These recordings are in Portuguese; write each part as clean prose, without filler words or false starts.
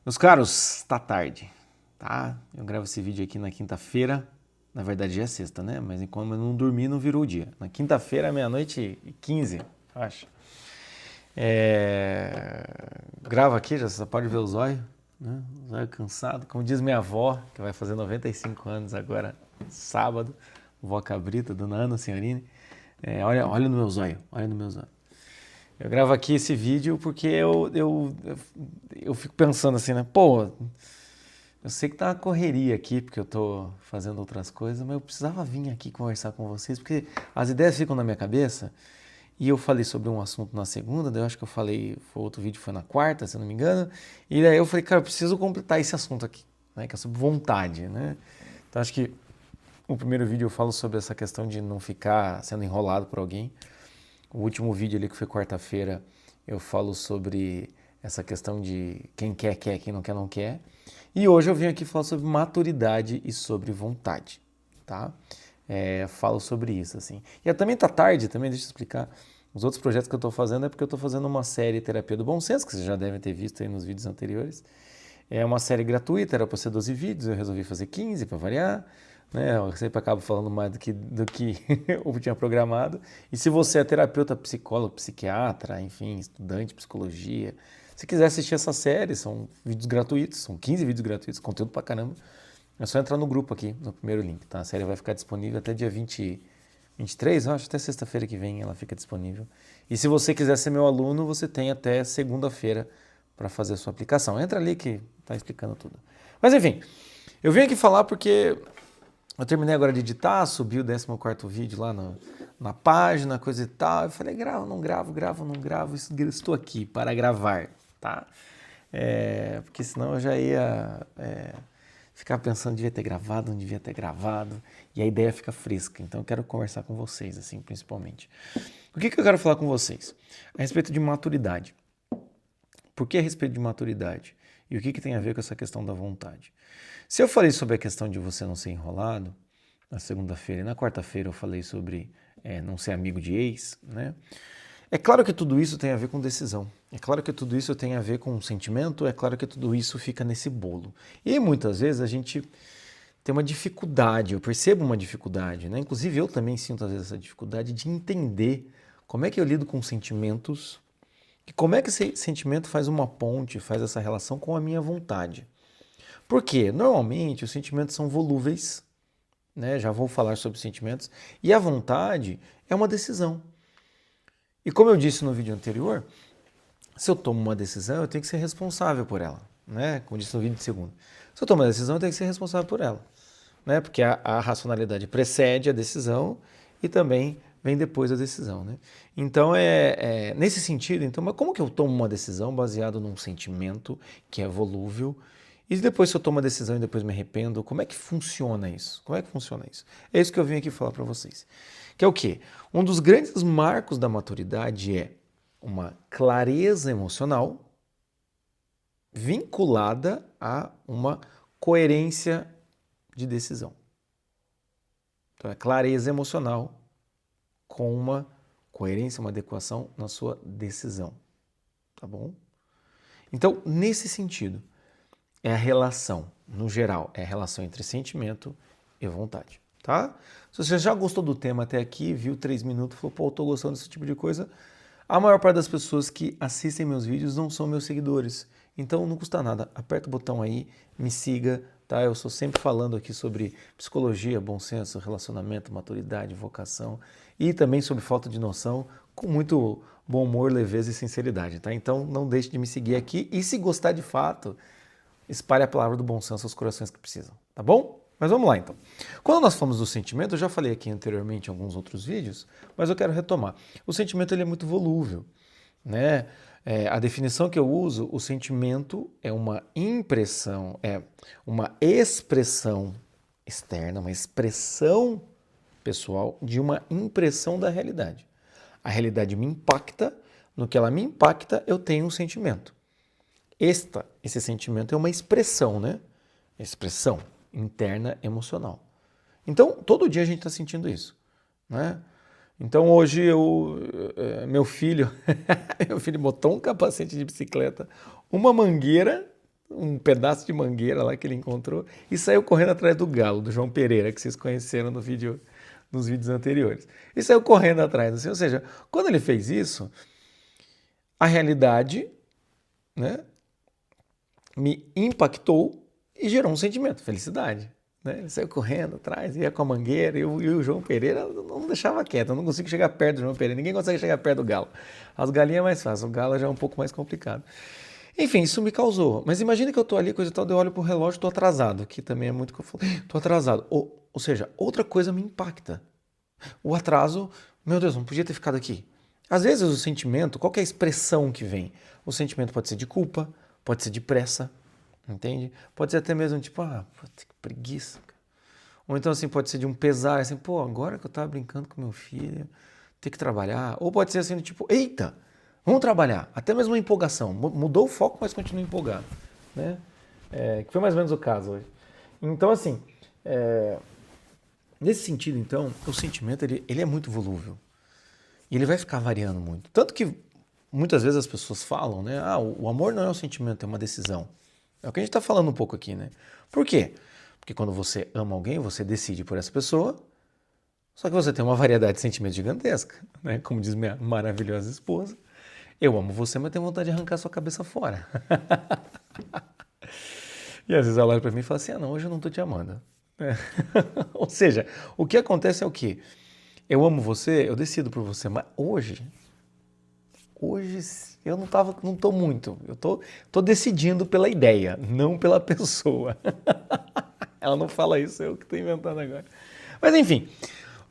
Meus caros, tá tarde, tá? Eu gravo esse vídeo aqui na quinta-feira, na verdade já é sexta, né? Mas enquanto eu não dormi, não virou o dia. Na quinta-feira, meia-noite e 15, acho. Gravo aqui, já só pode ver o zóio, né? O zóio cansado. Como diz minha avó, que vai fazer 95 anos agora, sábado, vó Cabrita, dona Ana Senhorini. Olha no meu zóio, olha no meu zóio. Eu gravo aqui esse vídeo porque eu fico pensando assim, né? Pô, eu sei que tá uma correria aqui porque eu tô fazendo outras coisas, mas eu precisava vir aqui conversar com vocês porque as ideias ficam na minha cabeça e eu falei sobre um assunto na segunda, daí eu acho que eu falei, outro vídeo foi na quarta, se eu não me engano, e daí eu falei, cara, eu preciso completar esse assunto aqui, né? Que é sobre vontade, né? Então acho que o primeiro vídeo eu falo sobre essa questão de não ficar sendo enrolado por alguém. O último vídeo ali que foi quarta-feira, eu falo sobre essa questão de quem quer, quem não quer, não quer. E hoje eu vim aqui falar sobre maturidade e sobre vontade, tá? Falo sobre isso, assim. E também tá tarde, também, deixa eu explicar. Os outros projetos que eu tô fazendo é porque eu tô fazendo uma série Terapia do Bom Senso, que vocês já devem ter visto aí nos vídeos anteriores. É uma série gratuita, era para ser 12 vídeos, eu resolvi fazer 15 para variar. Né? Eu sempre acabo falando mais do que eu tinha programado. E se você é terapeuta, psicólogo, psiquiatra, enfim, estudante de psicologia, se quiser assistir essa série, são vídeos gratuitos, são 15 vídeos gratuitos, conteúdo pra caramba. É só entrar no grupo aqui, no primeiro link, tá? A série vai ficar disponível até dia 23, eu acho, até sexta-feira que vem ela fica disponível. E se você quiser ser meu aluno, você tem até segunda-feira para fazer a sua aplicação. Entra ali que tá explicando tudo. Mas enfim, eu vim aqui falar porque eu terminei agora de editar, subi o 14º vídeo lá na página, coisa e tal. Eu falei, gravo, não gravo, estou aqui para gravar, tá? Porque senão eu já ia ficar pensando, devia ter gravado, não devia ter gravado, e a ideia fica fresca. Então eu quero conversar com vocês, assim, principalmente. O que eu quero falar com vocês? A respeito de maturidade. Por que a respeito de maturidade? E o que tem a ver com essa questão da vontade? Se eu falei sobre a questão de você não ser enrolado, na segunda-feira e na quarta-feira eu falei sobre não ser amigo de ex, né? É claro que tudo isso tem a ver com decisão. É claro que tudo isso tem a ver com sentimento, é claro que tudo isso fica nesse bolo. E muitas vezes a gente tem uma dificuldade, eu percebo uma dificuldade, né? Inclusive eu também sinto às vezes essa dificuldade de entender como é que eu lido com sentimentos e como é que esse sentimento faz uma ponte, faz essa relação com a minha vontade. Por quê? Normalmente os sentimentos são volúveis, né? Já vou falar sobre sentimentos, e a vontade é uma decisão. E como eu disse no vídeo anterior, se eu tomo uma decisão, eu tenho que ser responsável por ela, né? Como disse no vídeo de segunda. Se eu tomo uma decisão, eu tenho que ser responsável por ela, né? Porque a racionalidade precede a decisão e também vem depois da decisão, né? Então, nesse sentido, então, mas como que eu tomo uma decisão baseada num sentimento que é volúvel e depois se eu tomo uma decisão e depois me arrependo, como é que funciona isso? Como é que funciona isso? É isso que eu vim aqui falar para vocês. Que é o quê? Um dos grandes marcos da maturidade é uma clareza emocional vinculada a uma coerência de decisão. Então, é clareza emocional com uma coerência, uma adequação na sua decisão. Tá bom? Então, nesse sentido, é a relação, no geral, é a relação entre sentimento e vontade, tá? Se você já gostou do tema até aqui, viu 3 minutos, falou, pô, eu tô gostando desse tipo de coisa, a maior parte das pessoas que assistem meus vídeos não são meus seguidores, então não custa nada, aperta o botão aí, me siga, tá? Eu estou sempre falando aqui sobre psicologia, bom senso, relacionamento, maturidade, vocação e também sobre falta de noção, com muito bom humor, leveza e sinceridade, tá? Então não deixe de me seguir aqui e se gostar de fato, espalhe a palavra do bom senso aos corações que precisam, tá bom? Mas vamos lá então. Quando nós falamos do sentimento, eu já falei aqui anteriormente em alguns outros vídeos, mas eu quero retomar. O sentimento ele é muito volúvel, né? A definição que eu uso, o sentimento é uma impressão, é uma expressão externa, uma expressão pessoal de uma impressão da realidade. A realidade me impacta, no que ela me impacta, eu tenho um sentimento. Esse sentimento é uma expressão, né? Expressão interna emocional. Então, todo dia a gente está sentindo isso, né? Então, hoje meu filho botou um capacete de bicicleta, uma mangueira, um pedaço de mangueira lá que ele encontrou e saiu correndo atrás do galo, do João Pereira, que vocês conheceram no vídeo, nos vídeos anteriores. E saiu correndo atrás, assim, ou seja, quando ele fez isso, a realidade, né, me impactou e gerou um sentimento, felicidade. Né? Ele saiu correndo atrás, ia com a mangueira, e o João Pereira não deixava quieto, eu não consigo chegar perto do João Pereira, ninguém consegue chegar perto do galo. As galinhas é mais fácil, o galo já é um pouco mais complicado. Enfim, isso me causou. Mas imagina que eu tô ali, coisa e tal, eu olho pro relógio, tô atrasado, que também é muito que eu falo, tô atrasado. Ou seja, outra coisa me impacta. O atraso, meu Deus, não podia ter ficado aqui. Às vezes o sentimento, qual que é a expressão que vem? O sentimento pode ser de culpa, pode ser de pressa, entende? Pode ser até mesmo tipo, que preguiça. Ou então assim, pode ser de um pesar, assim, pô, agora que eu tava brincando com meu filho, ter que trabalhar. Ou pode ser assim, tipo, eita, vamos trabalhar. Até mesmo uma empolgação. Mudou o foco, mas continua empolgado. Né? Que foi mais ou menos o caso hoje. Então assim, nesse sentido então, o sentimento ele é muito volúvel. E ele vai ficar variando muito. Tanto que muitas vezes as pessoas falam, né? O amor não é um sentimento, é uma decisão. É o que a gente está falando um pouco aqui, né? Por quê? Porque quando você ama alguém, você decide por essa pessoa, só que você tem uma variedade de sentimentos gigantesca, né? Como diz minha maravilhosa esposa, eu amo você, mas tenho vontade de arrancar sua cabeça fora. E às vezes ela olha para mim e fala assim, não, hoje eu não estou te amando. Ou seja, o que acontece é o quê? Eu amo você, eu decido por você, mas hoje eu não tô muito. Eu tô decidindo pela ideia, não pela pessoa. Ela não fala isso, eu que estou inventando agora. Mas enfim,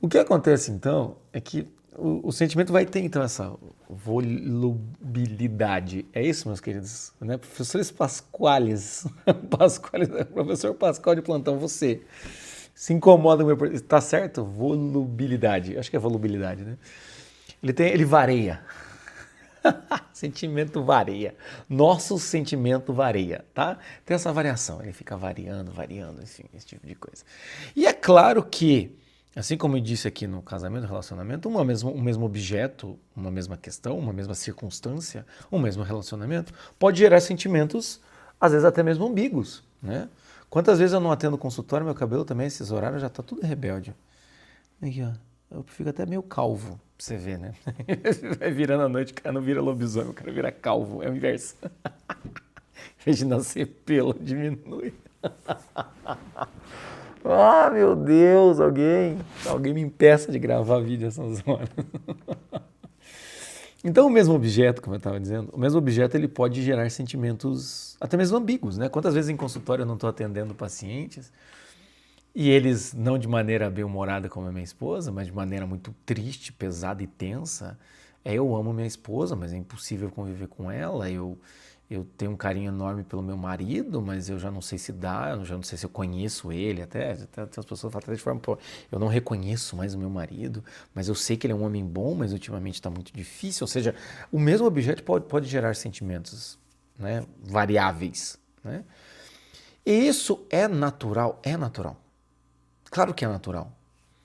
o que acontece então é que o sentimento vai ter então essa volubilidade. É isso, meus queridos? Né? Professores Pasquales, professor Pascoal de plantão, você se incomoda com o meu... Tá certo? Volubilidade. Acho que é volubilidade, né? Ele varia. Sentimento varia. Nosso sentimento varia, tá? Tem essa variação, ele fica variando, enfim, esse tipo de coisa. E é claro que, assim como eu disse aqui no casamento, relacionamento, um mesmo objeto, uma mesma questão, uma mesma circunstância, um mesmo relacionamento, pode gerar sentimentos, às vezes até mesmo ambíguos, né? Quantas vezes eu não atendo consultório, meu cabelo também, esses horários já tá tudo rebelde. Aqui, ó. Eu fico até meio calvo, pra você ver, né? Vai virando a noite, o cara não vira lobisomem, o cara vira calvo, é o inverso. Em vez de nascer pelo, diminui. Meu Deus, alguém me impeça de gravar vídeo essas horas. Então o mesmo objeto, como eu estava dizendo, o mesmo objeto ele pode gerar sentimentos até mesmo ambíguos, né? Quantas vezes em consultório eu não estou atendendo pacientes e eles, não de maneira bem-humorada como a minha esposa, mas de maneira muito triste, pesada e tensa. Eu amo minha esposa, mas é impossível conviver com ela. Eu tenho um carinho enorme pelo meu marido, mas eu já não sei se dá, eu já não sei se eu conheço ele. Até as pessoas falam de forma, pô, eu não reconheço mais o meu marido, mas eu sei que ele é um homem bom, mas ultimamente está muito difícil. Ou seja, o mesmo objeto pode gerar sentimentos, né, variáveis. Né? E isso é natural, é natural. Claro que é natural.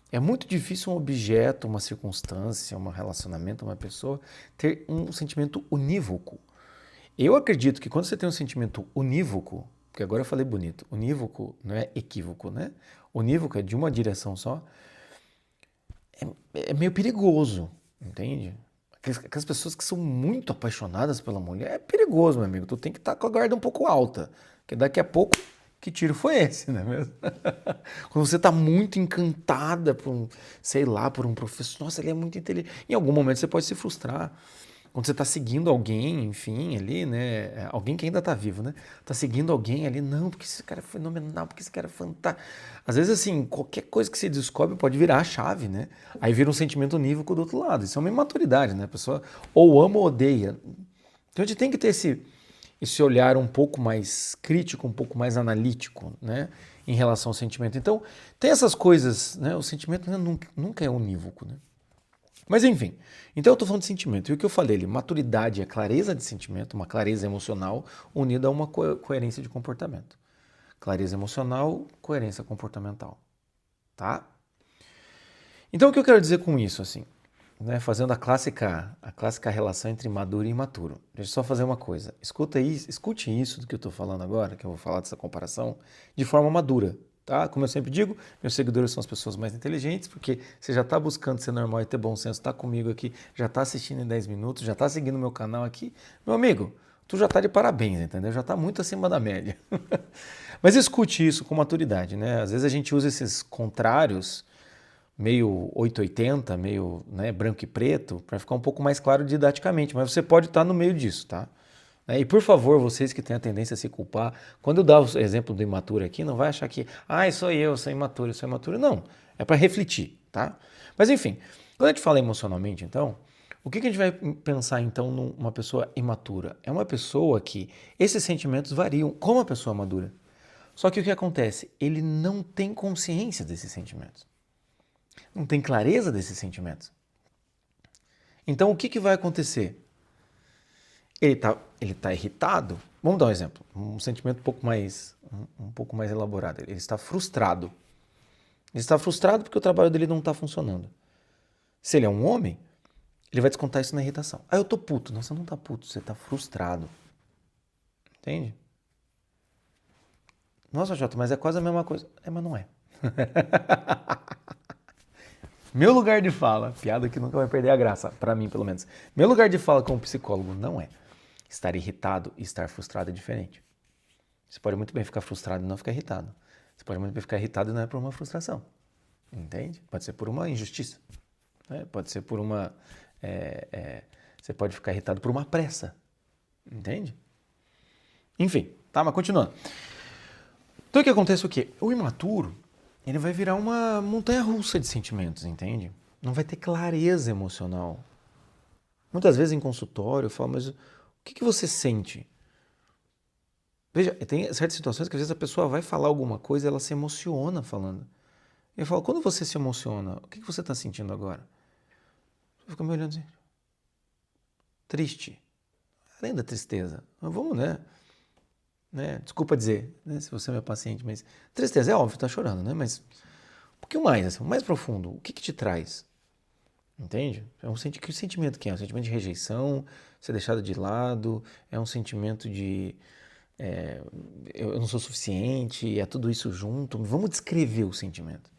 É muito difícil um objeto, uma circunstância, um relacionamento, uma pessoa ter um sentimento unívoco. Eu acredito que quando você tem um sentimento unívoco, porque agora eu falei bonito, unívoco não é equívoco, né? Unívoco é de uma direção só, é meio perigoso, entende? Aquelas pessoas que são muito apaixonadas pela mulher, é perigoso, meu amigo. Tu tem que estar com a guarda um pouco alta, porque daqui a pouco, que tiro foi esse, não é mesmo? Quando você está muito encantada por por um professor, nossa, ele é muito inteligente. Em algum momento você pode se frustrar. Quando você está seguindo alguém, enfim, ali, né? Alguém que ainda está vivo, né? Está seguindo alguém ali, não, porque esse cara é fenomenal, porque esse cara é fantástico. Às vezes, assim, qualquer coisa que você descobre pode virar a chave, né? Aí vira um sentimento unívoco do outro lado. Isso é uma imaturidade, né? A pessoa ou ama ou odeia. Então a gente tem que ter esse olhar um pouco mais crítico, um pouco mais analítico, né? Em relação ao sentimento. Então, tem essas coisas, né? O sentimento nunca é unívoco, né? Mas enfim, então eu estou falando de sentimento. E o que eu falei ali, maturidade é clareza de sentimento, uma clareza emocional unida a uma coerência de comportamento. Clareza emocional, coerência comportamental. Tá? Então o que eu quero dizer com isso, assim? né, fazendo a clássica relação entre maduro e imaturo. Deixa eu só fazer uma coisa. Escute isso do que eu estou falando agora, que eu vou falar dessa comparação, de forma madura. Tá? Como eu sempre digo, meus seguidores são as pessoas mais inteligentes, porque você já está buscando ser normal e ter bom senso, está comigo aqui, já está assistindo em 10 minutos, já está seguindo meu canal aqui. Meu amigo, tu já está de parabéns, entendeu? Já está muito acima da média. Mas escute isso com maturidade, né? Às vezes a gente usa esses contrários, meio 880, meio, né, branco e preto, para ficar um pouco mais claro didaticamente, mas você pode estar no meio disso, tá? E por favor, vocês que têm a tendência a se culpar, quando eu dar o exemplo do imaturo aqui, não vai achar que, sou eu sou imaturo, eu sou imaturo. Não, é para refletir, tá? Mas enfim, quando a gente fala emocionalmente, então, o que a gente vai pensar então numa pessoa imatura? É uma pessoa que esses sentimentos variam como a pessoa madura. Só que o que acontece? Ele não tem consciência desses sentimentos. Não tem clareza desses sentimentos. Então o que vai acontecer? Ele tá irritado. Vamos dar um exemplo, um sentimento um pouco mais elaborado. Ele está frustrado. Ele está frustrado porque o trabalho dele não está funcionando. Se ele é um homem, ele vai descontar isso na irritação. Eu tô puto. Não, você não tá puto, você tá frustrado. Entende? Nossa, Jota, mas é quase a mesma coisa. Mas não é. Meu lugar de fala, piada que nunca vai perder a graça, pra mim pelo menos. Meu lugar de fala como psicólogo não é. Estar irritado e estar frustrado é diferente. Você pode muito bem ficar frustrado e não ficar irritado. Você pode muito bem ficar irritado e não é por uma frustração. Entende? Pode ser por uma injustiça. Né? Pode ser por uma... você pode ficar irritado por uma pressa. Entende? Enfim, tá? Mas continuando. Então o que acontece é o quê? O imaturo, ele vai virar uma montanha-russa de sentimentos, entende? Não vai ter clareza emocional. Muitas vezes em consultório eu falo, mas o que você sente? Veja, tem certas situações que às vezes a pessoa vai falar alguma coisa e ela se emociona falando. Eu falo, quando você se emociona, o que você está sentindo agora? Você fica me olhando assim. Triste. Além da tristeza. Mas vamos, né? Desculpa dizer, né, se você é meu paciente, mas tristeza é óbvio, tá chorando, né? Mas um pouquinho mais, assim, mais profundo. O que te traz? Entende? Que sentimento que é? Um sentimento de rejeição, ser deixado de lado, é um sentimento de eu não sou suficiente, é tudo isso junto. Vamos descrever o sentimento.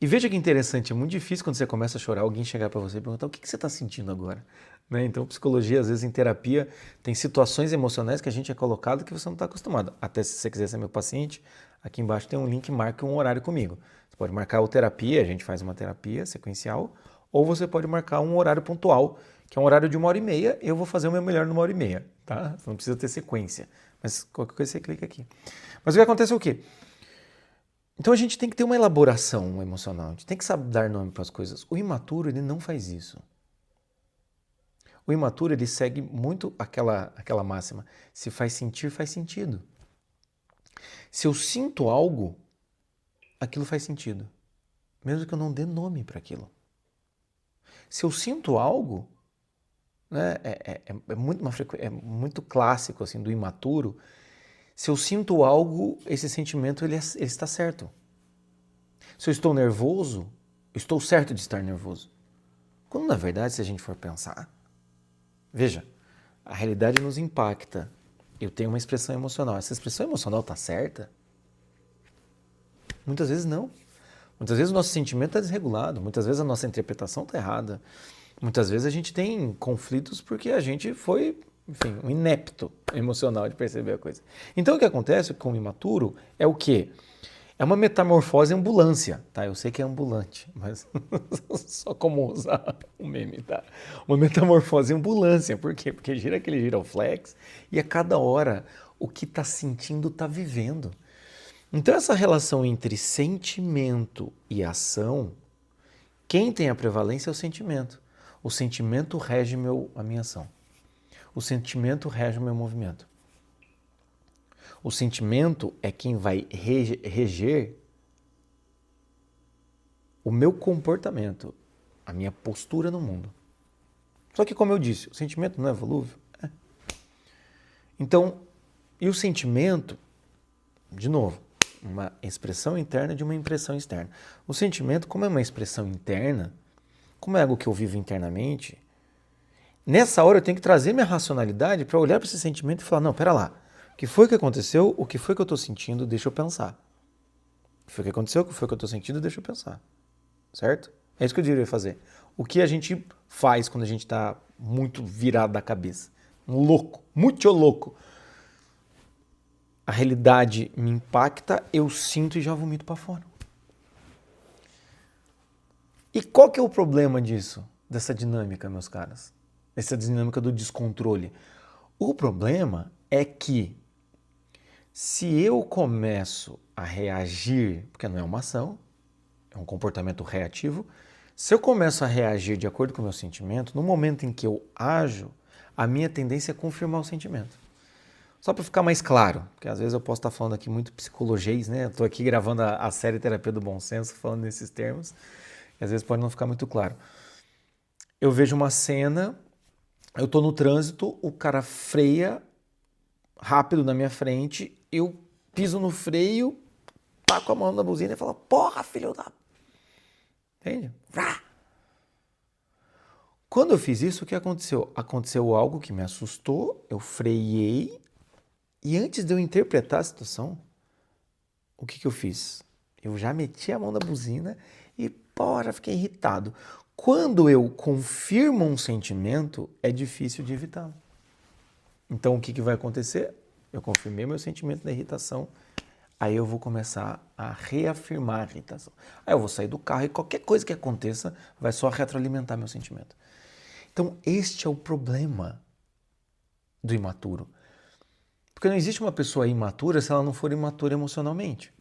E veja que interessante, é muito difícil quando você começa a chorar, alguém chegar para você e perguntar o que você está sentindo agora. Né? Então, psicologia, às vezes em terapia, tem situações emocionais que a gente é colocado que você não está acostumado. Até se você quiser ser meu paciente, aqui embaixo tem um link, marque um horário comigo. Você pode marcar a terapia, a gente faz uma terapia sequencial, ou você pode marcar um horário pontual, que é um horário de 1h30, eu vou fazer o meu melhor numa 1h30, tá? Você não precisa ter sequência, mas qualquer coisa você clica aqui. Mas o que acontece é o quê? Então a gente tem que ter uma elaboração emocional, a gente tem que saber dar nome para as coisas. O imaturo, ele não faz isso. O imaturo, ele segue muito aquela máxima, se faz sentir, faz sentido. Se eu sinto algo, aquilo faz sentido, mesmo que eu não dê nome para aquilo. Se eu sinto algo, né, é muito clássico assim, do imaturo, se eu sinto algo, esse sentimento ele está certo. Se eu estou nervoso, eu estou certo de estar nervoso. Quando na verdade, se a gente for pensar, veja, a realidade nos impacta. Eu tenho uma expressão emocional. Essa expressão emocional está certa? Muitas vezes não. Muitas vezes o nosso sentimento está desregulado. Muitas vezes a nossa interpretação está errada. Muitas vezes a gente tem conflitos porque a gente foi, enfim, um inepto emocional de perceber a coisa. Então o que acontece com o imaturo é o quê? É uma metamorfose ambulância, tá? Eu sei que é ambulante, mas só como usar o meme, tá? Uma metamorfose ambulância, por quê? Porque gira aquele giroflex e a cada hora o que está sentindo está vivendo. Então essa relação entre sentimento e ação, quem tem a prevalência é o sentimento. O sentimento rege a minha ação. O sentimento rege o meu movimento. O sentimento é quem vai reger o meu comportamento, a minha postura no mundo. Só que, como eu disse, o sentimento não é volúvel. Então, e o sentimento, de novo, uma expressão interna de uma impressão externa. O sentimento, como é uma expressão interna, como é algo que eu vivo internamente, nessa hora eu tenho que trazer minha racionalidade para olhar para esse sentimento e falar, não, pera lá, o que foi que aconteceu, o que foi que eu estou sentindo, deixa eu pensar. O que foi que aconteceu, o que foi que eu estou sentindo, deixa eu pensar. Certo? É isso que eu deveria fazer. O que a gente faz quando a gente está muito virado da cabeça? Louco, muito louco. A realidade me impacta, eu sinto e já vomito para fora. E qual que é o problema disso? Dessa dinâmica, meus caras? Essa dinâmica do descontrole. O problema é que se eu começo a reagir, porque não é uma ação, é um comportamento reativo, se eu começo a reagir de acordo com o meu sentimento, no momento em que eu ajo, a minha tendência é confirmar o sentimento. Só para ficar mais claro, porque às vezes eu posso estar falando aqui muito psicologias, né? Eu estou aqui gravando a série Terapia do Bom Senso, falando nesses termos, e às vezes pode não ficar muito claro. Eu vejo uma cena, eu estou no trânsito, o cara freia rápido na minha frente, eu piso no freio, taco a mão na buzina e falo, porra, filho da... Entende? Quando eu fiz isso, o que aconteceu? Aconteceu algo que me assustou, eu freiei, e antes de eu interpretar a situação, o que eu fiz? Eu já meti a mão na buzina e, já fiquei irritado. Quando eu confirmo um sentimento, é difícil de evitá-lo. Então, o que vai acontecer? Eu confirmei meu sentimento da irritação, aí eu vou começar a reafirmar a irritação. Aí eu vou sair do carro e qualquer coisa que aconteça vai só retroalimentar meu sentimento. Então, este é o problema do imaturo. Porque não existe uma pessoa imatura se ela não for imatura emocionalmente.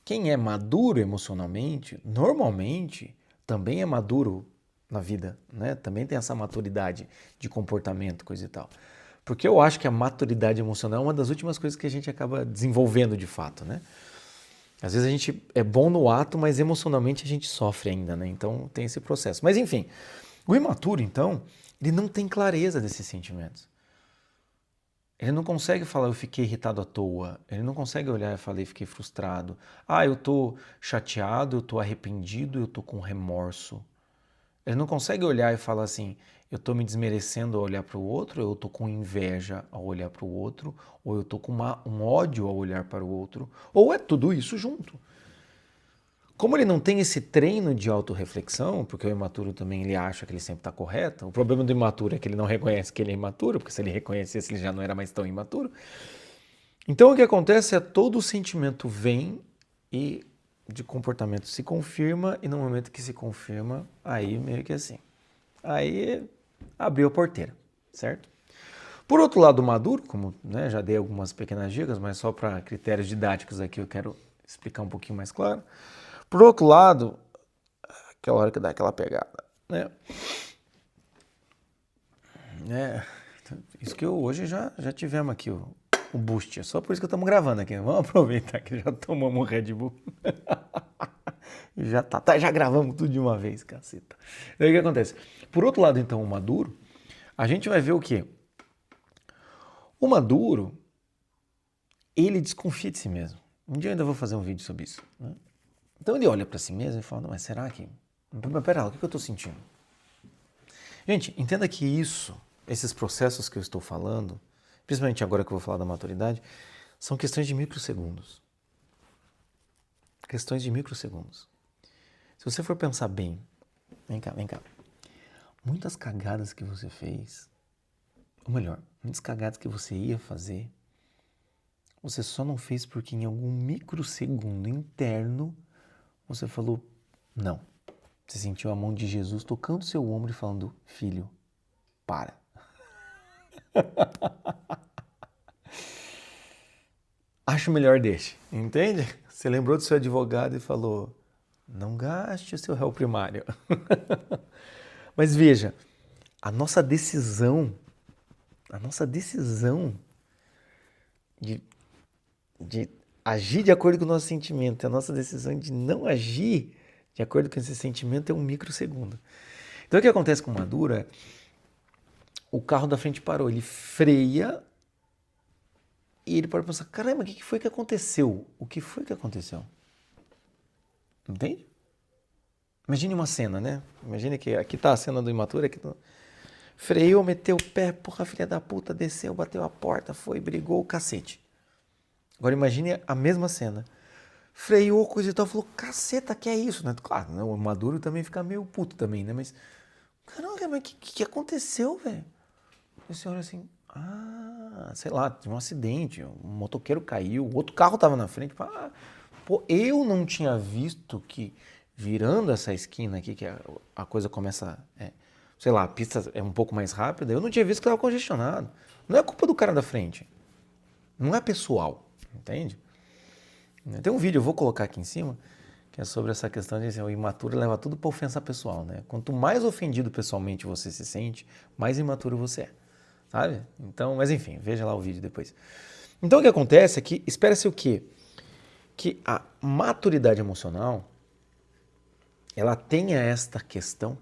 Quem é maduro emocionalmente, normalmente, também é maduro na vida, né? Também tem essa maturidade de comportamento, coisa e tal. Porque eu acho que a maturidade emocional é uma das últimas coisas que a gente acaba desenvolvendo de fato, né? Às vezes a gente é bom no ato, mas emocionalmente a gente sofre ainda, né? Então tem esse processo. Mas enfim, o imaturo, então, ele não tem clareza desses sentimentos. Ele não consegue falar, eu fiquei irritado à toa. Ele não consegue olhar e falar, eu fiquei frustrado. Eu tô chateado, eu tô arrependido, eu tô com remorso. Ele não consegue olhar e falar assim, eu tô me desmerecendo ao olhar para o outro, eu tô com inveja ao olhar para o outro, ou eu tô com um ódio ao olhar para o outro, ou é tudo isso junto. Como ele não tem esse treino de autorreflexão, porque o imaturo também ele acha que ele sempre está correto, o problema do imaturo é que ele não reconhece que ele é imaturo, porque se ele reconhecesse ele já não era mais tão imaturo. Então o que acontece é todo o sentimento vem e de comportamento se confirma, e no momento que se confirma, aí meio que assim, aí abriu a porteira, certo? Por outro lado, o maduro, como já dei algumas pequenas dicas, mas só para critérios didáticos aqui eu quero explicar um pouquinho mais claro. Por outro lado, aquela hora que dá aquela pegada, né? Isso que hoje já tivemos aqui o boost, é só por isso que estamos gravando aqui. Vamos aproveitar que já tomamos um Red Bull. Já gravamos tudo de uma vez, caceta. Daí o que acontece? Por outro lado, então, o maduro, a gente vai ver o quê? O maduro, ele desconfia de si mesmo. Um dia eu ainda vou fazer um vídeo sobre isso, né? Então ele olha para si mesmo e fala, não, mas será que... Pera lá, o que eu estou sentindo? Gente, entenda que esses processos que eu estou falando, principalmente agora que eu vou falar da maturidade, são questões de microsegundos. Questões de microsegundos. Se você for pensar bem, vem cá. Muitas cagadas que você fez, ou melhor, muitas cagadas que você ia fazer, você só não fez porque em algum microsegundo interno você falou, não. Você sentiu a mão de Jesus tocando seu ombro e falando, filho, para. Acho melhor deixe, entende? Você lembrou do seu advogado e falou, não gaste o seu réu primário. Mas veja, a nossa decisão de agir de acordo com o nosso sentimento, a nossa decisão de não agir de acordo com esse sentimento é um microsegundo. Então o que acontece com o maduro é, o carro da frente parou, ele freia e ele pode pensar, caramba, o que foi que aconteceu? O que foi que aconteceu? Entende? Imagine uma cena, né? Imagine que aqui tá a cena do imaturo, aqui tá... Freou, meteu o pé, porra, filha da puta, desceu, bateu a porta, foi, brigou, o cacete. Agora imagine a mesma cena. Freou, coisa e tal, falou, caceta, que é isso? Né? Claro, né? O maduro também fica meio puto também, né? Mas, caramba, mas o que aconteceu, velho? E você olha assim, sei lá, teve um acidente, um motoqueiro caiu, outro carro tava na frente. Pô, eu não tinha visto que virando essa esquina aqui, que a coisa começa, sei lá, a pista é um pouco mais rápida, eu não tinha visto que estava congestionado. Não é culpa do cara da frente. Não é pessoal, entende? Tem um vídeo, eu vou colocar aqui em cima, que é sobre essa questão de assim, o imaturo leva tudo para ofensa pessoal, né? Quanto mais ofendido pessoalmente você se sente, mais imaturo você é, sabe? Então, mas enfim, veja lá o vídeo depois. Então o que acontece é que, espera-se o quê? Que a maturidade emocional, ela tenha esta questão,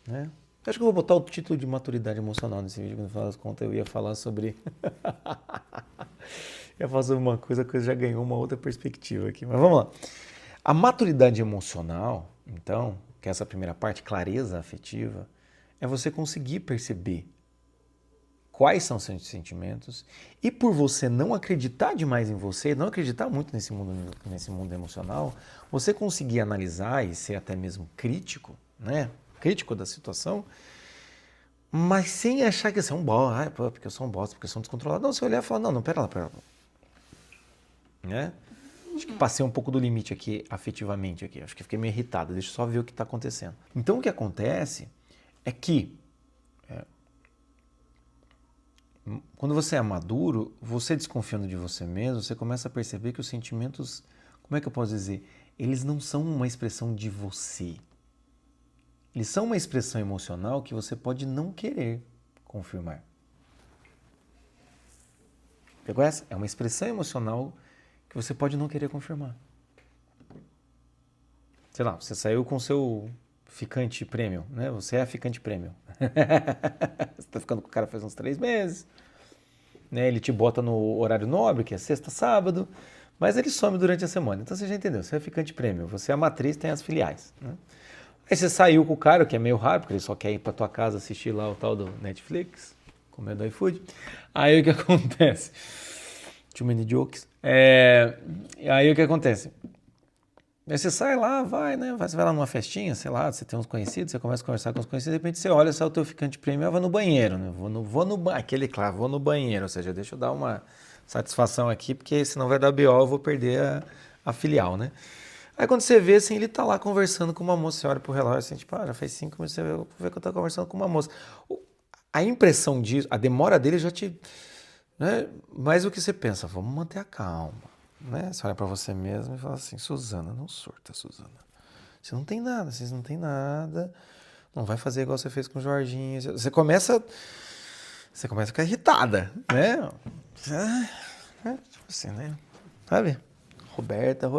né? Acho que eu vou botar o título de maturidade emocional nesse vídeo, quando no final das contas eu ia falar sobre... ia falar sobre uma coisa que já ganhou uma outra perspectiva aqui, mas vamos lá. A maturidade emocional, então, que é essa primeira parte, clareza afetiva, é você conseguir perceber quais são seus sentimentos e por você não acreditar demais em você, não acreditar muito nesse mundo emocional, você conseguir analisar e ser até mesmo crítico, né? Crítico da situação, mas sem achar que você é um bosta, porque eu sou um bosta, porque eu sou um descontrolado. Não, você olhar e falar, não, pera lá. Né? Acho que passei um pouco do limite aqui, afetivamente aqui. Acho que fiquei meio irritado, deixa eu só ver o que está acontecendo. Então o que acontece é que quando você é maduro, você desconfiando de você mesmo, você começa a perceber que os sentimentos, como é que eu posso dizer? Eles não são uma expressão de você. Eles são uma expressão emocional que você pode não querer confirmar. Pegou essa? É uma expressão emocional que você pode não querer confirmar. Sei lá, você saiu com o seu ficante premium, né? Você é a ficante premium. Você tá ficando com o cara faz uns 3 meses, né? Ele te bota no horário nobre, que é sexta, sábado, mas ele some durante a semana. Então você já entendeu, você é ficante premium, você é a matriz, tem as filiais, né? Aí você saiu com o cara, que é meio raro, porque ele só quer ir pra tua casa assistir lá o tal do Netflix, comer do iFood. Aí o que acontece? Too many jokes. Aí o que acontece? Aí você sai lá, vai, né? Você vai lá numa festinha, sei lá, você tem uns conhecidos, você começa a conversar com os conhecidos, de repente você olha, sai o teu ficante premium, vai no banheiro, né? Vou no banheiro, ou seja, deixa eu dar uma satisfação aqui, porque senão vai dar BO, eu vou perder a filial, né? Aí quando você vê, assim, ele tá lá conversando com uma moça, você olha pro relógio, assim, tipo, já faz 5 minutos, você vê que eu tô conversando com uma moça. A impressão disso, a demora dele já te... Né? Mas o que você pensa? Vamos manter a calma. Né? Você olha pra você mesmo e fala assim, Suzana, não surta, Suzana. Você não tem nada, vocês não tem nada. Não vai fazer igual você fez com o Jorginho. Você começa a ficar irritada, né? Tipo assim, né? Sabe? Roberta.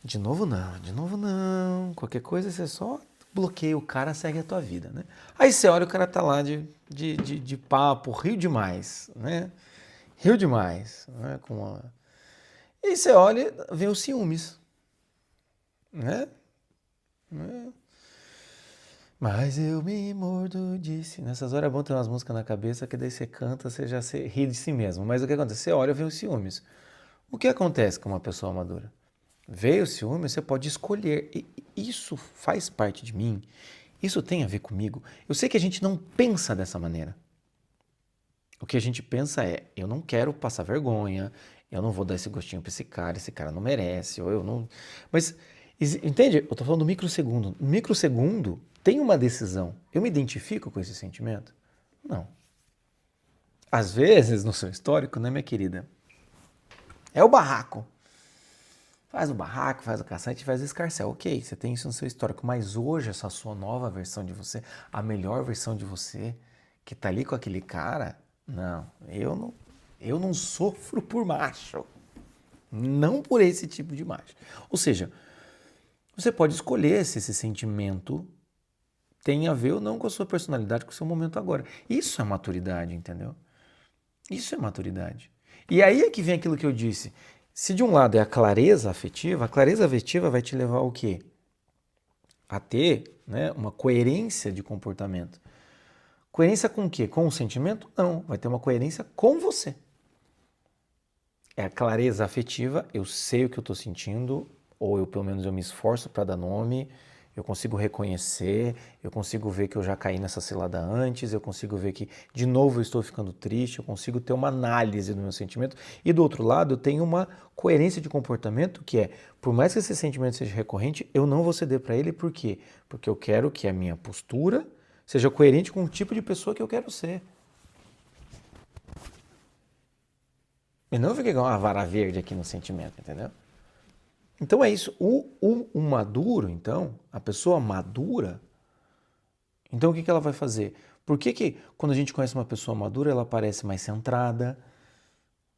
De novo não. Qualquer coisa você só bloqueia o cara, segue a tua vida, né? Aí você olha, o cara tá lá de papo, riu demais, né? Riu demais, né? E você olha, vê os ciúmes, né? Mas eu me mordo de si. Nessas horas é bom ter umas músicas na cabeça, que daí você canta, você já ri de si mesmo. Mas o que acontece? Você olha, vê os ciúmes. O que acontece com uma pessoa madura? Veio o ciúme, você pode escolher. E isso faz parte de mim. Isso tem a ver comigo. Eu sei que a gente não pensa dessa maneira. O que a gente pensa é, eu não quero passar vergonha, eu não vou dar esse gostinho pra esse cara não merece, ou eu não... Mas, entende? Eu tô falando do microsegundo. No microsegundo tem uma decisão. Eu me identifico com esse sentimento? Não. Às vezes, no seu histórico, né, minha querida? É o barraco. Faz o barraco, faz o caçante, faz o escarcéu. Ok, você tem isso no seu histórico, mas hoje essa sua nova versão de você, a melhor versão de você, que tá ali com aquele cara, não, eu não sofro por macho. Não por esse tipo de macho. Ou seja, você pode escolher se esse sentimento tem a ver ou não com a sua personalidade, com o seu momento agora. Isso é maturidade, entendeu? Isso é maturidade. E aí é que vem aquilo que eu disse. Se de um lado é a clareza afetiva vai te levar ao quê? A ter, né, uma coerência de comportamento. Coerência com o quê? Com o sentimento? Não, vai ter uma coerência com você. É a clareza afetiva, eu sei o que eu estou sentindo, ou eu pelo menos eu me esforço para dar nome, eu consigo reconhecer, eu consigo ver que eu já caí nessa cilada antes, eu consigo ver que de novo eu estou ficando triste, eu consigo ter uma análise do meu sentimento. E do outro lado, eu tenho uma coerência de comportamento que é, por mais que esse sentimento seja recorrente, eu não vou ceder para ele, por quê? Porque eu quero que a minha postura seja coerente com o tipo de pessoa que eu quero ser. E não fica igual uma vara verde aqui no sentimento, entendeu? Então é isso. O maduro, então, a pessoa madura, então o que ela vai fazer? Por que quando a gente conhece uma pessoa madura, ela parece mais centrada?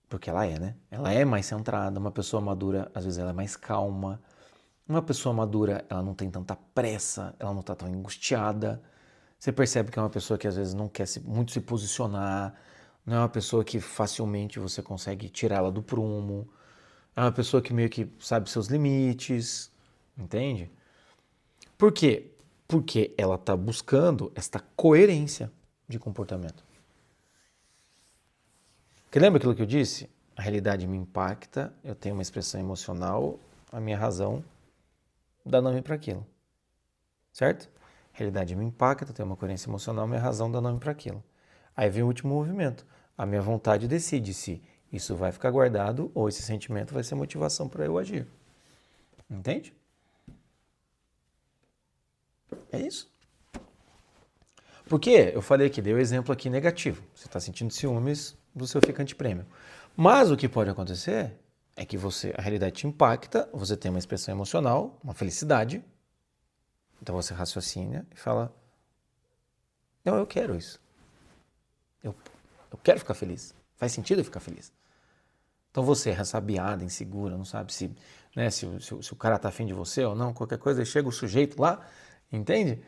Porque ela é, né? Ela é mais centrada. Uma pessoa madura, às vezes, ela é mais calma. Uma pessoa madura, ela não tem tanta pressa, ela não está tão angustiada. Você percebe que é uma pessoa que às vezes não quer muito se posicionar, não é uma pessoa que facilmente você consegue tirá-la do prumo. É uma pessoa que meio que sabe seus limites, entende? Por quê? Porque ela está buscando esta coerência de comportamento. Porque lembra aquilo que eu disse? A realidade me impacta, eu tenho uma expressão emocional, a minha razão dá nome para aquilo. Certo? A realidade me impacta, eu tenho uma coerência emocional, minha razão dá nome para aquilo. Aí vem o último movimento. A minha vontade decide se isso vai ficar guardado ou esse sentimento vai ser motivação para eu agir. Entende? É isso. Porque eu falei aqui, dei o exemplo aqui negativo. Você está sentindo ciúmes do seu ficante prêmio. Mas o que pode acontecer é que a realidade te impacta, você tem uma expressão emocional, uma felicidade. Então você raciocina e fala, não, eu quero isso. Eu quero ficar feliz. Faz sentido eu ficar feliz. Então você é ressabiada, insegura, não sabe se o cara tá afim de você ou não, qualquer coisa, chega o sujeito lá, entende?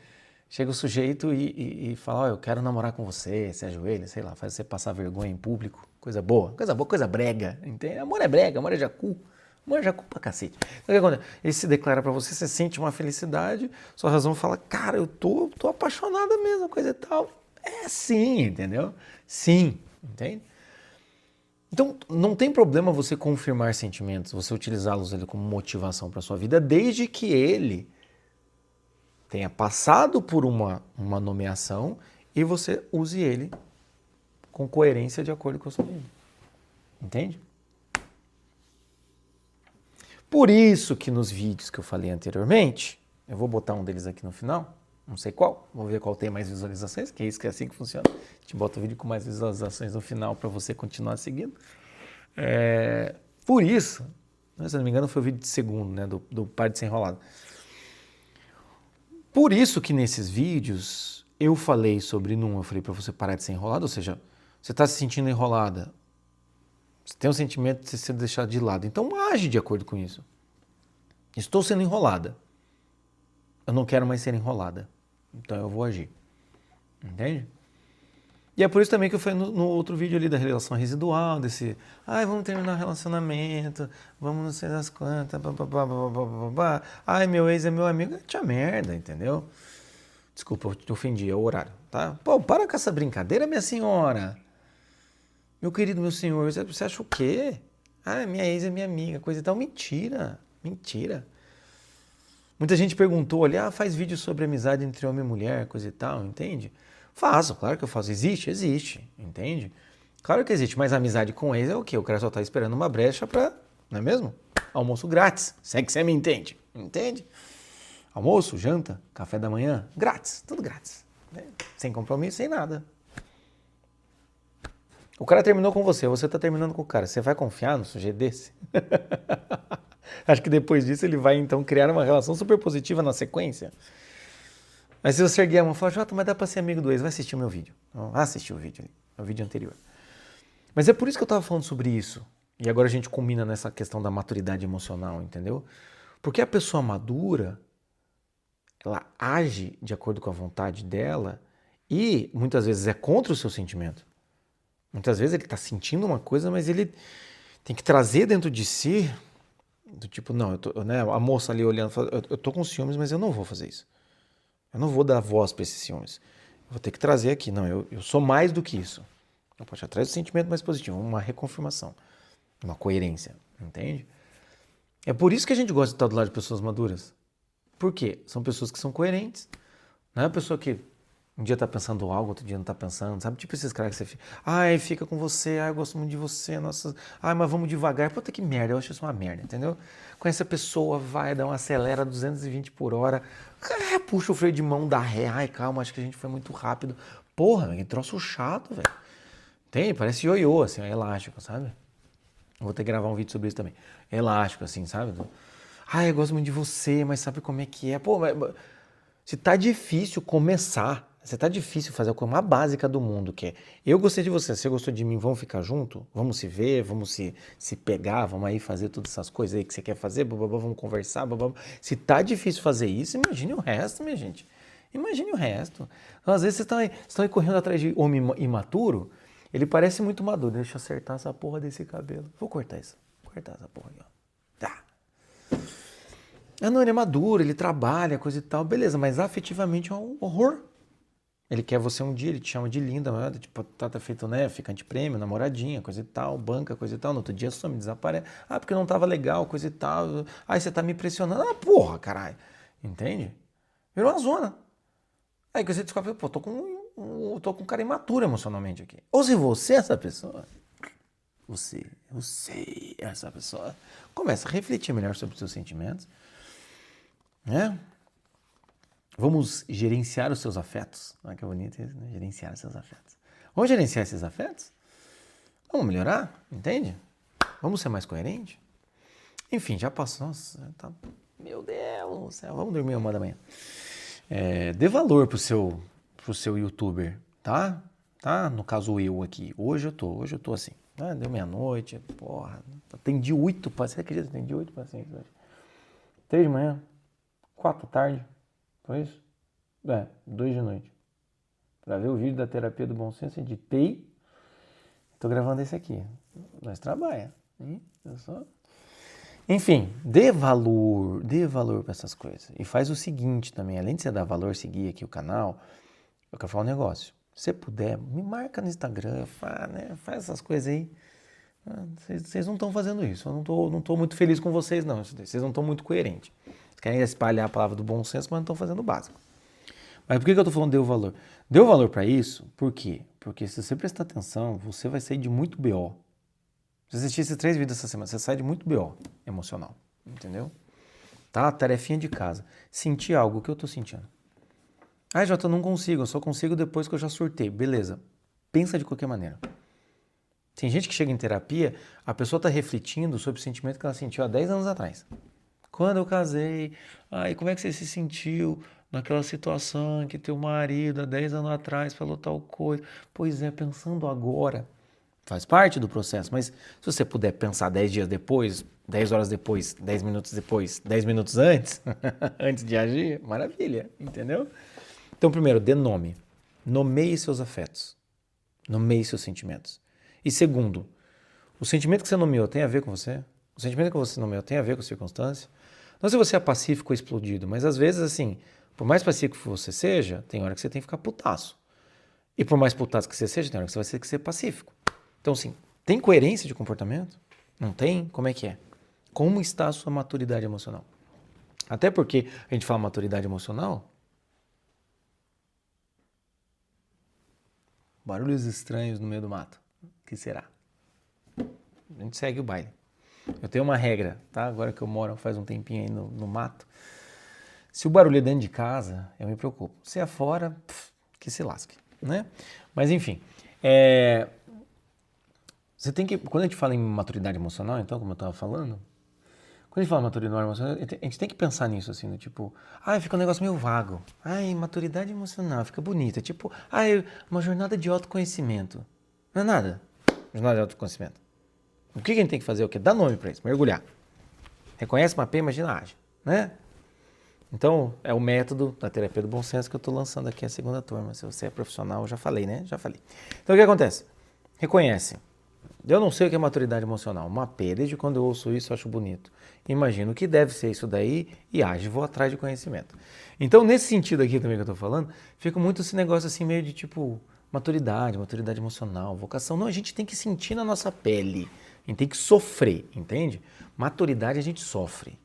Chega o sujeito e fala, eu quero namorar com você, se ajoelha, sei lá, faz você passar vergonha em público, coisa boa, coisa brega, entende? Amor é brega, amor é jacu. Amor é jacu pra cacete. Então o que acontece? Ele se declara pra você, você sente uma felicidade, sua razão fala, cara, eu tô apaixonada mesmo, coisa e tal. É sim, entendeu? Sim, entende? Então, não tem problema você confirmar sentimentos, você utilizá-los como motivação para sua vida, desde que ele tenha passado por uma nomeação e você use ele com coerência de acordo com a sua vida. Entende? Por isso que nos vídeos que eu falei anteriormente, eu vou botar um deles aqui no final, não sei qual, vou ver qual tem mais visualizações, que é isso que é assim que funciona. A gente bota o vídeo com mais visualizações no final para você continuar seguindo. Por isso, se não me engano foi o vídeo de segundo, né, do Pare de Ser Enrolado. Por isso que nesses vídeos eu falei sobre eu falei para você parar de ser enrolado, ou seja, você está se sentindo enrolada, você tem um sentimento de ser deixado de lado, então age de acordo com isso. Estou sendo enrolada, eu não quero mais ser enrolada, então eu vou agir, entende? E é por isso também que eu falei no outro vídeo ali da relação residual, vamos terminar o relacionamento, vamos não sei das quantas, meu ex é meu amigo, tinha merda, entendeu? Desculpa, eu te ofendi, é o horário, tá? Pô, para com essa brincadeira, minha senhora. Meu querido, meu senhor, você acha o quê? Minha ex é minha amiga, coisa e tal. Mentira, mentira. Muita gente perguntou ali, faz vídeo sobre amizade entre homem e mulher, coisa e tal, entende? Faço, claro que eu faço. Existe, entende? Claro que existe, mas a amizade com ex é o quê? O cara só tá esperando uma brecha pra, não é mesmo? Almoço grátis, se é que você me entende, entende? Almoço, janta, café da manhã, grátis, tudo grátis. Né? Sem compromisso, sem nada. O cara terminou com você tá terminando com o cara. Você vai confiar no sujeito desse? Acho que depois disso ele vai então criar uma relação super positiva na sequência. Mas se você erguer a mão e falar, Jota, mas dá pra ser amigo do ex, vai assistir o meu vídeo. Assistir o vídeo ali, o vídeo anterior. Mas é por isso que eu tava falando sobre isso. E agora a gente combina nessa questão da maturidade emocional, entendeu? Porque a pessoa madura, ela age de acordo com a vontade dela e muitas vezes é contra o seu sentimento. Muitas vezes ele está sentindo uma coisa, mas ele tem que trazer dentro de si, do tipo, não, né, a moça ali olhando, fala, eu tô com ciúmes, mas eu não vou fazer isso. Eu não vou dar voz para esses ciúmes. Eu vou ter que trazer aqui, não, eu sou mais do que isso. Eu posso trazer o sentimento mais positivo, uma reconfirmação, uma coerência, entende? É por isso que a gente gosta de estar do lado de pessoas maduras. Por quê? São pessoas que são coerentes. Não é uma pessoa que um dia tá pensando algo, outro dia não tá pensando, sabe? Tipo esses caras que você fica, ai, fica com você, ai, eu gosto muito de você, nossa, ai, mas vamos devagar. Puta que merda, eu acho isso uma merda, entendeu? Conhece a pessoa, vai, dá uma acelera 220 por hora, puxa o freio de mão, dá ré, ai, calma, acho que a gente foi muito rápido. Porra, que troço chato, velho. Tem, parece ioiô, assim, é elástico, sabe? Vou ter que gravar um vídeo sobre isso também. É elástico, assim, sabe? Ai, eu gosto muito de você, mas sabe como é que é? Pô, mas se tá difícil começar, se tá difícil fazer a coisa mais básica do mundo, que é eu gostei de você, você gostou de mim, vamos ficar junto? Vamos se ver, vamos se pegar, vamos aí fazer todas essas coisas aí que você quer fazer, bababá, vamos conversar, bababá. Se tá difícil fazer isso, imagine o resto, minha gente. Imagine o resto. Então, às vezes vocês estão aí correndo atrás de homem imaturo, ele parece muito maduro. Deixa eu acertar essa porra desse cabelo. Vou cortar isso. Vou cortar essa porra aí, ó. Tá. Ah, não, ele é maduro, ele trabalha, coisa e tal. Beleza, mas afetivamente é um horror. Ele quer você um dia, ele te chama de linda, tipo, tá feito, né? Fica de prêmio, namoradinha, coisa e tal, banca, coisa e tal. No outro dia some, desaparece. Ah, porque não tava legal, coisa e tal. Aí você tá me impressionando. Ah, porra, caralho. Entende? Virou uma zona. Aí que você descobre, pô, tô com um cara imaturo emocionalmente aqui. Ou se você é essa pessoa, você é essa pessoa, começa a refletir melhor sobre os seus sentimentos, né? Vamos gerenciar os seus afetos. Olha que bonito isso, né? Gerenciar os seus afetos. Vamos gerenciar esses afetos? Vamos melhorar, entende? Vamos ser mais coerentes? Enfim, já passou. Nossa, tá... Meu Deus do céu, vamos dormir 1h da manhã. Dê valor pro seu youtuber, tá? Tá? No caso eu aqui. Hoje eu tô assim. Ah, deu meia-noite, porra. Atendi 8 pacientes. Você acredita? Atendi 8 pacientes hoje. 3 de manhã, 4 da tarde. Foi isso? 2 de noite. Pra ver o vídeo da terapia do bom senso, editei. Tô gravando esse aqui. Nós trabalhamos. Enfim, dê valor para essas coisas. E faz o seguinte também, além de você dar valor, seguir aqui o canal, eu quero falar um negócio. Se você puder, me marca no Instagram, faz essas coisas aí. Vocês não estão fazendo isso, eu não tô muito feliz com vocês não, vocês não estão muito coerentes. Vocês querem espalhar a palavra do bom senso, mas não estão fazendo o básico. Mas por que eu tô falando deu valor? Deu valor para isso, por quê? Porque se você prestar atenção, você vai sair de muito BO. Se você assistir esses 3 vídeos essa semana, você sai de muito BO emocional, entendeu? Tá? Tarefinha de casa. Sentir algo, o que eu tô sentindo? Ah, Jota, eu não consigo, eu só consigo depois que eu já surtei. Beleza, pensa de qualquer maneira. Tem gente que chega em terapia, a pessoa tá refletindo sobre o sentimento que ela sentiu há 10 anos atrás. Quando eu casei, como é que você se sentiu naquela situação que teu marido há 10 anos atrás falou tal coisa? Pois é, pensando agora, faz parte do processo, mas se você puder pensar 10 dias depois, 10 horas depois, 10 minutos depois, 10 minutos antes, antes de agir, maravilha, entendeu? Então, primeiro, dê nome. Nomeie seus afetos. Nomeie seus sentimentos. E segundo, o sentimento que você nomeou tem a ver com você? O sentimento que você nomeou tem a ver com a circunstância? Não sei se você é pacífico ou explodido, mas às vezes, assim, por mais pacífico que você seja, tem hora que você tem que ficar putaço. E por mais putaço que você seja, tem hora que você vai ter que ser pacífico. Então, assim, tem coerência de comportamento? Não tem? Como é que é? Como está a sua maturidade emocional? Até porque a gente fala maturidade emocional, barulhos estranhos no meio do mato. O que será? A gente segue o baile. Eu tenho uma regra, tá? Agora que eu moro faz um tempinho aí no mato. Se o barulho é dentro de casa, eu me preocupo. Se é fora, que se lasque, né? Mas enfim, você tem que, quando a gente fala em maturidade emocional, então, como eu estava falando, quando a gente fala em maturidade emocional, a gente tem que pensar nisso, assim, do tipo, fica um negócio meio vago. Maturidade emocional, fica bonita. Tipo, uma jornada de autoconhecimento. Não é nada. Jornada de autoconhecimento. O que a gente tem que fazer? O quê? Dar nome para isso, mergulhar. Reconhece, mapeia, imagina, age, né? Então, é o método da terapia do bom senso que eu estou lançando aqui a segunda turma. Se você é profissional, eu já falei, né? Já falei. Então, o que acontece? Reconhece. Eu não sei o que é maturidade emocional. Mapei. Desde quando eu ouço isso, eu acho bonito. Imagino que deve ser isso daí e age, vou atrás de conhecimento. Então, nesse sentido aqui também que eu tô falando, fica muito esse negócio assim meio de tipo maturidade emocional, vocação. Não, a gente tem que sentir na nossa pele. A gente tem que sofrer, entende? Maturidade a gente sofre.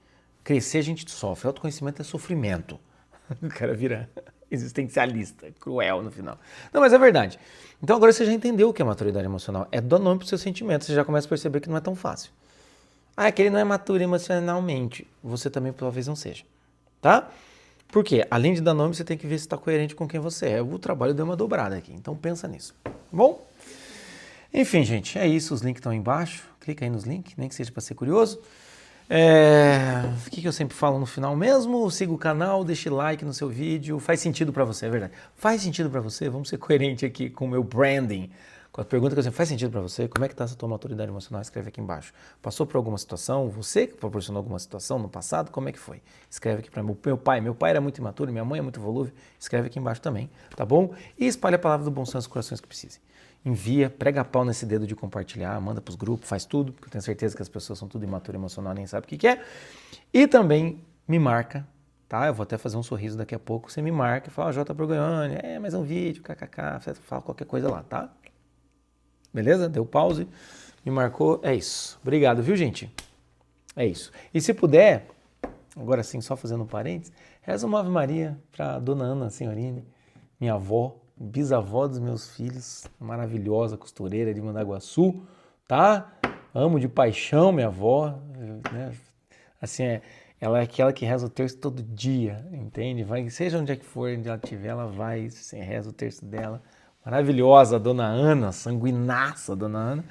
Crescer a gente sofre. Autoconhecimento é sofrimento. O cara vira existencialista, cruel no final. Não, mas é verdade. Então agora você já entendeu o que é maturidade emocional. É dar nome para os seus sentimentos. Você já começa a perceber que não é tão fácil. Ah, é que ele não é maturo emocionalmente. Você também talvez não seja. Tá? Por quê? Além de dar nome, você tem que ver se está coerente com quem você é. O trabalho deu uma dobrada aqui. Então pensa nisso. Bom? Enfim, gente, é isso. Os links estão aí embaixo. Clica aí nos links, nem que seja para ser curioso. O que eu sempre falo no final mesmo? Siga o canal, deixe like no seu vídeo. Faz sentido pra você, é verdade. Faz sentido pra você? Vamos ser coerente aqui com o meu branding. Com a pergunta que eu sempre faz sentido pra você? Como é que tá essa tua maturidade emocional? Escreve aqui embaixo. Passou por alguma situação? Você que proporcionou alguma situação no passado? Como é que foi? Escreve aqui pra mim. Meu pai era muito imaturo, minha mãe é muito volúvel. Escreve aqui embaixo também, tá bom? E espalhe a palavra do bom senso nos corações que precisem. Envia, prega pau nesse dedo de compartilhar, manda pros grupos, faz tudo, porque eu tenho certeza que as pessoas são tudo imaturo emocional, nem sabem o que é. E também me marca, tá? Eu vou até fazer um sorriso daqui a pouco, você me marca e fala, J. Borgonhoni, mais um vídeo, kkk, você fala qualquer coisa lá, tá? Beleza? Deu pause, me marcou, é isso. Obrigado, viu, gente? É isso. E se puder, agora sim, só fazendo um parênteses, reza uma Ave Maria pra Dona Ana Senhorini, minha avó, bisavó dos meus filhos, maravilhosa costureira de Mandaguaçu, tá? Amo de paixão minha avó, né? Assim, ela é aquela que reza o terço todo dia, entende? Vai, seja onde é que for, onde ela estiver, ela vai, assim, reza o terço dela. Maravilhosa, a Dona Ana, sanguinaça, a Dona Ana.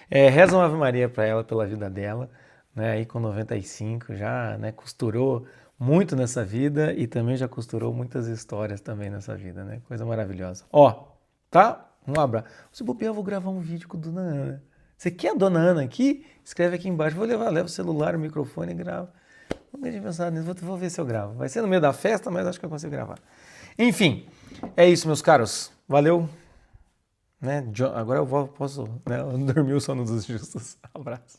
Reza uma Ave Maria para ela, pela vida dela, né? Aí com 95 já, né, costurou muito nessa vida e também já costurou muitas histórias também nessa vida, né? Coisa maravilhosa. Ó, tá? Um abraço. Se bobear, eu vou gravar um vídeo com a Dona Ana. Você quer a Dona Ana aqui? Escreve aqui embaixo. Leva o celular, o microfone e grava. Nunca tinha pensado nisso, vou ver se eu gravo. Vai ser no meio da festa, mas acho que eu consigo gravar. Enfim, é isso, meus caros. Valeu. Né? Agora eu posso, né, dormir o sono dos justos. Abraço.